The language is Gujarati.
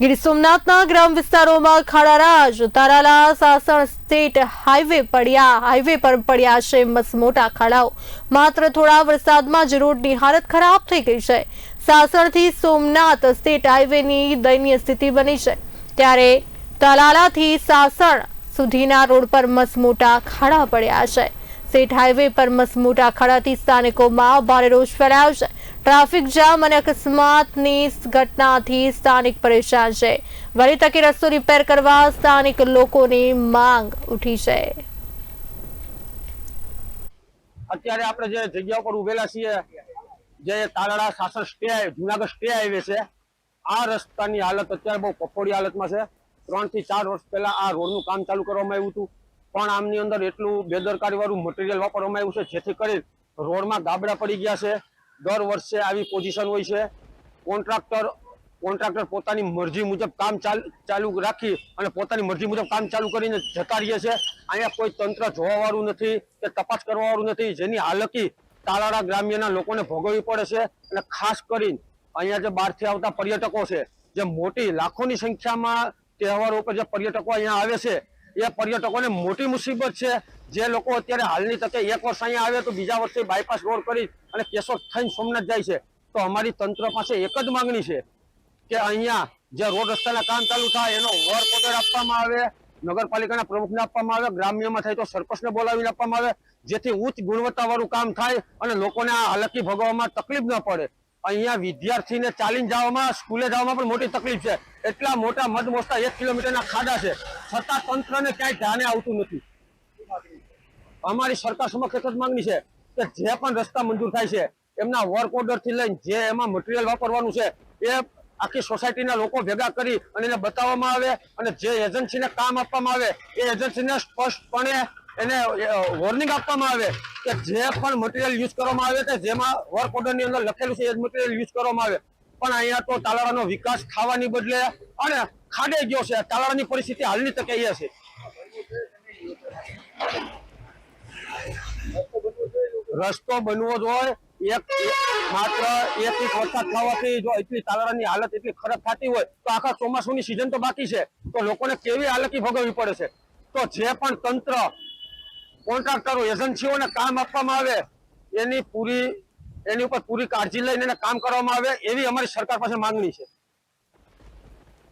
ગીર સોમનાથના ગ્રામ વિસ્તારોમાં ખાડારાજ તારાલા સાસણ સ્ટેટ હાઈવે પર પડ્યા છે મસમોટા ખાડાઓ। માત્ર થોડા વરસાદમાં જ રોડની હાલત ખરાબ થઈ ગઈ છે। સાસણથી સોમનાથ સ્ટેટ હાઈવેની દયનીય સ્થિતિ બની છે, ત્યારે તાલાલાથી સાસણ સુધીના રોડ પર મસમોટા ખાડા પડ્યા છે। સ્ટેટ હાઈવે પર મસમોટા ખાડાથી સ્થાનિકોમાં ભારે રોષ ફેલાયો છે। ટ્રાફિક જામ અને અકસ્માતની ઘટનાથી સ્થાનિક પરેશાન છે। વહેલી તકે રસ્તો રિપેર કરવા સ્થાનિક લોકોની માંગ ઉઠી છે। અત્યારે આપણે જે જગ્યા પર ઉભેલા છીએ, જે તાલાળા સાસણ જુનાગઢ સ્ટે હાઈવે છે, આ રસ્તાની હાલત અત્યારે બહુ કફોડી હાલતમાં છે। 3 થી 4 વર્ષ પહેલા આ રોડનું કામ ચાલુ કરવામાં આવ્યું હતું, પણ આમની અંદર એટલું બેદરકારી વાળું મટીરિયલ વાપરવામાં આવ્યું છે, જેથી કરી રોડમાં ગાબડા પડી ગયા છે। દર વર્ષે આવી પોઝિશન હોય છે। કોન્ટ્રાક્ટર પોતાની મરજી મુજબ કામ ચાલુ રાખી અને પોતાની મરજી મુજબ કામ ચાલુ કરીને જતા રહીએ છે। અહીંયા કોઈ તંત્ર જોવા વાળું નથી કે તપાસ કરવા વાળું નથી, જેની હાલકી તાલાળા ગ્રામ્યના લોકોને ભોગવવી પડે છે। અને ખાસ કરીને અહીંયા જે બહારથી આવતા પર્યટકો છે, જે મોટી લાખોની સંખ્યામાં તહેવારો ઉપર જે પર્યટકો અહીંયા આવે છે, એ પર્યટકોને મોટી મુસીબત છે। જે લોકો અત્યારે હાલની તકે 1 વર્ષ અહીંયા આવે તો બીજા વર્ષે બાયપાસ રોડ કરી અને કેશોદ થઈને સોમનાથ જાય છે। તો અમારી તંત્ર પાસે એક જ માંગણી છે કે અહીંયા જે રોડ રસ્તાના કામ ચાલુ થાય એનો વર્ક ઓર્ડર આપવામાં આવે, નગરપાલિકાના પ્રમુખને આપવામાં આવે, ગ્રામ્યમાં થાય તો સરપંચને બોલાવીને આપવામાં આવે, જેથી ઉચ્ચ ગુણવત્તાવાળું કામ થાય અને લોકોને આ હાલકી ભોગવવામાં તકલીફ ન પડે। અહીંયા વિદ્યાર્થીને ચાલીને જવામાં, સ્કૂલે જવામાં પણ મોટી તકલીફ છે। એટલા મોટા મધમોસ્તા 1 કિલોમીટરના ખાડા છે, છતાં તંત્રને ક્યાંય ધ્યાને આવતું નથી। અમારી સરકાર સમક્ષ એક જ માંગણી છે કે જે પણ રસ્તા મંજૂર થાય છે એમના વર્ક ઓર્ડર થી લઈને જે એમાં મટીરિયલ વાપરવાનું છે એ આખી સોસાયટીના લોકો ભેગા કરી અને એને બતાવવામાં આવે, અને જે એજન્સીને કામ આપવામાં આવે એ એજન્સીને સ્પષ્ટપણે એને વોર્નિંગ આપવામાં આવે કે જે પણ મટીરિયલ યુઝ કરવામાં આવે કે જેમાં વર્ક ઓર્ડરની અંદર લખેલું છે એ જ મટીરિયલ યુઝ કરવામાં આવે। પણ અહીંયા તો તાલાળાનો વિકાસ થવાની બદલે અને ખાડે ગયો છે। તાલાળાની પરિસ્થિતિ હાલની તકે એ છે। રસ્તો બનવો જોઈએ, માત્ર 1 ઇંચ વરસાદ થવાથી જો એટલી તાલાળાની હાલત એટલી ખરાબ થતી હોય તો આખા ચોમાસુની સિઝન તો બાકી છે, તો લોકોને કેવી હાલકી ભોગવવી પડે છે। તો જે પણ તંત્ર, કોન્ટ્રાક્ટરો, એજન્સીઓને કામ આપવામાં આવે એની ઉપર પૂરી કાળજી લઈને એને કામ કરવામાં આવે, એવી અમારી સરકાર પાસે માંગણી છે।